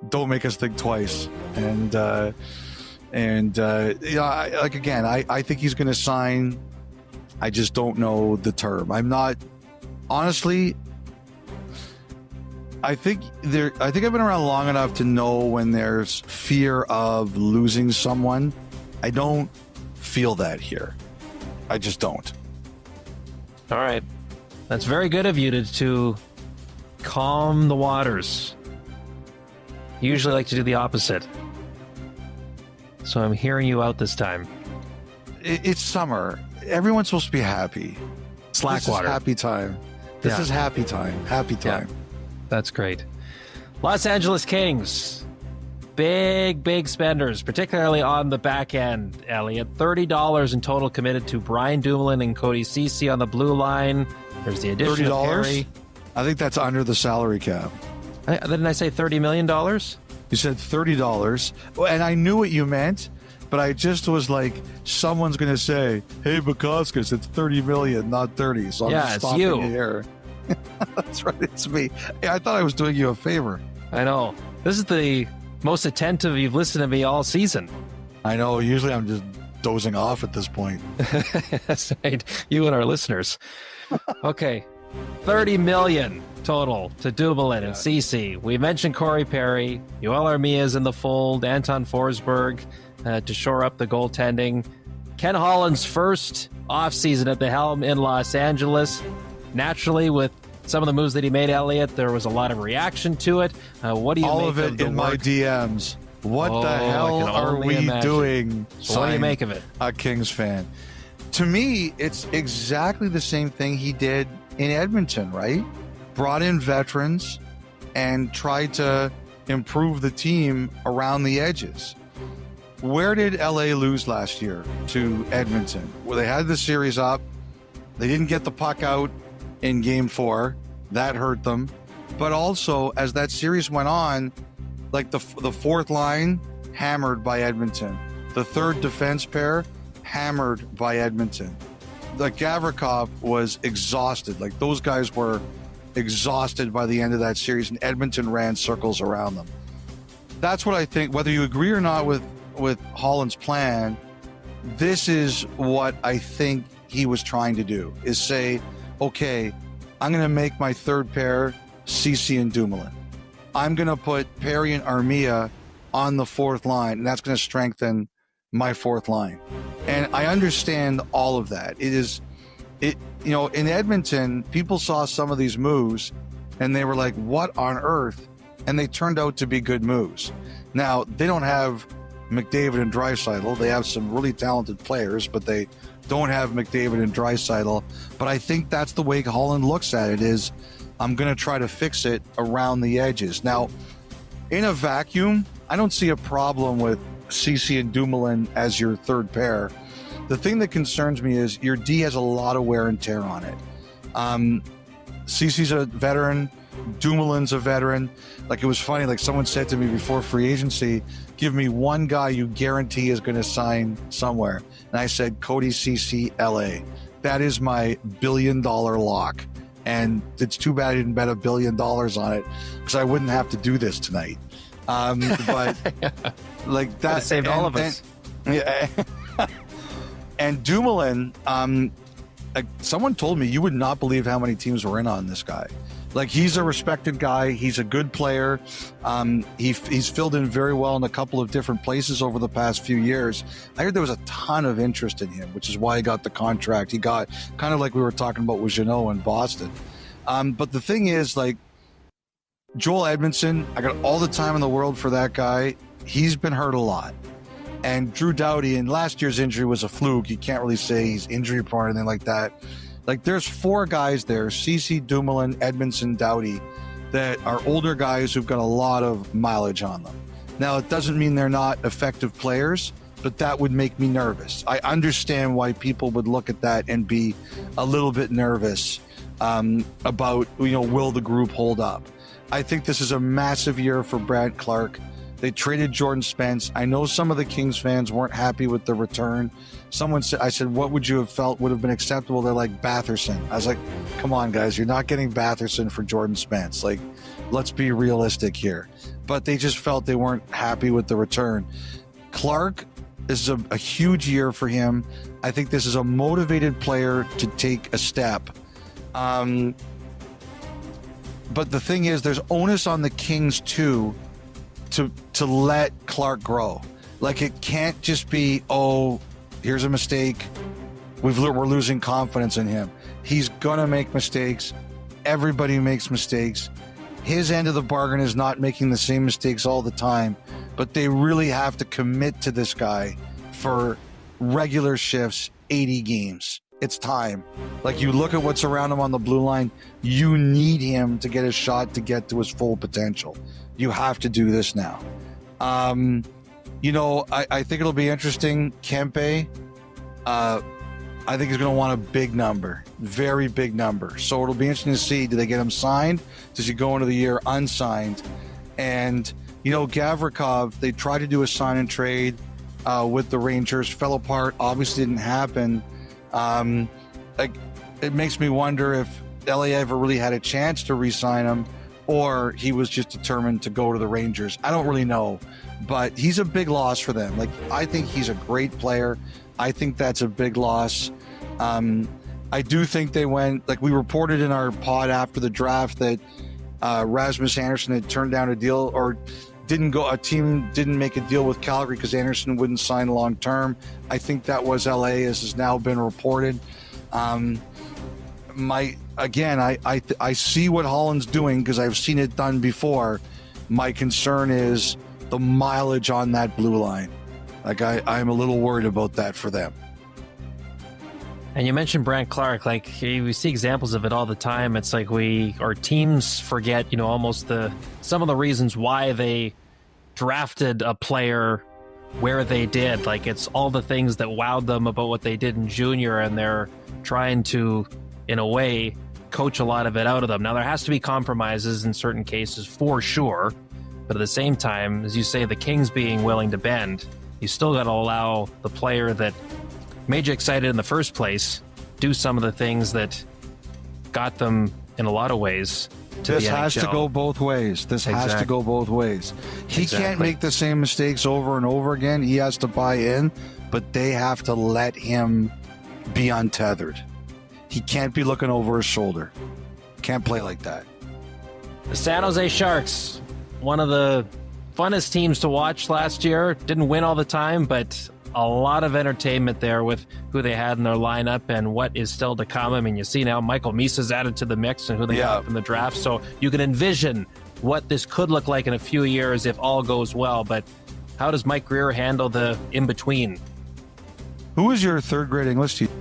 don't make us think twice. And I think he's going to sign. I just don't know the term. I'm not, honestly. I think I've been around long enough to know when there's fear of losing someone. I don't feel that here. I just don't. All right. That's very good of you to calm the waters. You usually like to do the opposite. So I'm hearing you out this time. It's summer. Everyone's supposed to be happy. Slackwater. This is happy time. This is happy time. Happy time. Yeah. That's great. Los Angeles Kings. Big spenders, particularly on the back end, Elliot. $30 in total committed to Brian Dumoulin and Cody Ceci on the blue line. There's the addition of Perry. I think that's under the salary cap. Didn't I say $30 million? You said $30. And I knew what you meant, but I just was like, someone's going to say, hey, Bukowskis, it's $30 million, not 30. So I'm just stopping you here. That's right, it's me. Yeah, I thought I was doing you a favor. I know. This is the most attentive you've listened to me all season. I know. Usually I'm just dozing off at this point. That's right. You and our listeners. Okay. $30 million total to Dumoulin and Ceci. We mentioned Corey Perry. Yoel Armia's in the fold. Anton Forsberg to shore up the goaltending. Ken Holland's first offseason at the helm in Los Angeles. Naturally, with some of the moves that he made, Elliot, there was a lot of reaction to it. What do you all make of it of the in my DMs? What the hell are we doing? So what do you make of it? A Kings fan. To me, it's exactly the same thing he did in Edmonton, right? Brought in veterans and tried to improve the team around the edges. Where did LA lose last year to Edmonton? Well, they had the series up. They didn't get the puck out in game 4. That hurt them. But also, as that series went on, like the fourth line, hammered by Edmonton. The third defense pair, hammered by Edmonton. Like Gavrikov was exhausted. Like those guys were exhausted by the end of that series, and Edmonton ran circles around them. That's what I think. Whether you agree or not with Holland's plan, this is what I think he was trying to do, is say, okay, I'm going to make my third pair Ceci and Dumoulin. I'm going to put Perry and Armia on the fourth line, and that's going to strengthen my fourth line. And I understand all of that. In Edmonton, people saw some of these moves and they were like, what on earth? And they turned out to be good moves. Now, they don't have McDavid and Draisaitl. They have some really talented players, but they don't have McDavid and Draisaitl. But I think that's the way Holland looks at it, is I'm going to try to fix it around the edges. Now, in a vacuum, I don't see a problem with Ceci and Dumoulin as your third pair. The thing that concerns me is your D has a lot of wear and tear on it. Ceci's a veteran. Dumoulin's a veteran. Like, it was funny, like someone said to me before free agency, give me one guy you guarantee is going to sign somewhere. And I said, Cody Ceci, LA. That is my $1 billion lock. And it's too bad I didn't bet $1 billion on it, because I wouldn't have to do this tonight. But like that saved all of us. And Dumoulin, someone told me you would not believe how many teams were in on this guy. Like, he's a respected guy. He's a good player. He's filled in very well in a couple of different places over the past few years. I heard there was a ton of interest in him, which is why he got the contract. He got, kind of like we were talking about with Jeannot in Boston. But the thing is, like, Joel Edmondson, I got all the time in the world for that guy. He's been hurt a lot. And Drew Doughty, and last year's injury was a fluke. You can't really say he's injury prone or anything like that. Like, there's 4 guys there, Ceci, Dumoulin, Edmondson, Doughty, that are older guys who've got a lot of mileage on them. Now, it doesn't mean they're not effective players, but that would make me nervous. I understand why people would look at that and be a little bit nervous about, will the group hold up? I think this is a massive year for Brad Clark. They traded Jordan Spence. I know some of the Kings fans weren't happy with the return. Someone said, I said, what would you have felt would have been acceptable? They're like, Batherson. I was like, come on, guys, you're not getting Batherson for Jordan Spence. Like, Let's be realistic here. But they just felt they weren't happy with the return. Clark, this is a huge year for him. I think this is a motivated player to take a step. But the thing is, there's onus on the Kings too to let Clark grow. Like, it can't just be, oh, here's a mistake, we're losing confidence in him. He's gonna make mistakes. Everybody makes mistakes. His end of the bargain is not making the same mistakes all the time, but they really have to commit to this guy for regular shifts, 80 games. It's time. Like, you look at what's around him on the blue line, you need him to get a shot to get to his full potential. You have to do this now. You know, I think it'll be interesting. Kempe, I think he's going to want a big number, very big number. So it'll be interesting to see, do they get him signed? Does he go into the year unsigned? And, you know, Gavrikov, they tried to do a sign and trade with the Rangers, fell apart, obviously didn't happen. Like, it makes me wonder if LA ever really had a chance to re-sign him, or he was just determined to go to the Rangers. I don't really know, but he's a big loss for them. Like, I think he's a great player. I think that's a big loss. I do think they went, like we reported in our pod after the draft, that Rasmus Anderson had turned down a deal, or a team didn't make a deal with Calgary because Anderson wouldn't sign long term. I think that was LA, as has now been reported. I see what Holland's doing because I've seen it done before. My concern is the mileage on that blue line. Like, I'm a little worried about that for them. And you mentioned Brandt Clark. Like, we see examples of it all the time. It's like our teams forget, you know, almost some of the reasons why they drafted a player where they did. Like, it's all the things that wowed them about what they did in junior, and they're trying to, in a way, coach a lot of it out of them. Now, there has to be compromises in certain cases for sure, but at the same time, as you say, the Kings being willing to bend, you still got to allow the player that made you excited in the first place do some of the things that got them, in a lot of ways, to this the has NHL. To go both ways. This has to go both ways. He can't make the same mistakes over and over again. He has to buy in, but they have to let him be untethered. He can't be looking over his shoulder. Can't play like that. The San Jose Sharks, one of the funnest teams to watch last year. Didn't win all the time, but a lot of entertainment there with who they had in their lineup and what is still to come. I mean, you see now Michael Misa's added to the mix and who they got from the draft. So you can envision what this could look like in a few years if all goes well. But how does Mike Greer handle the in-between? Who was your third grade English teacher?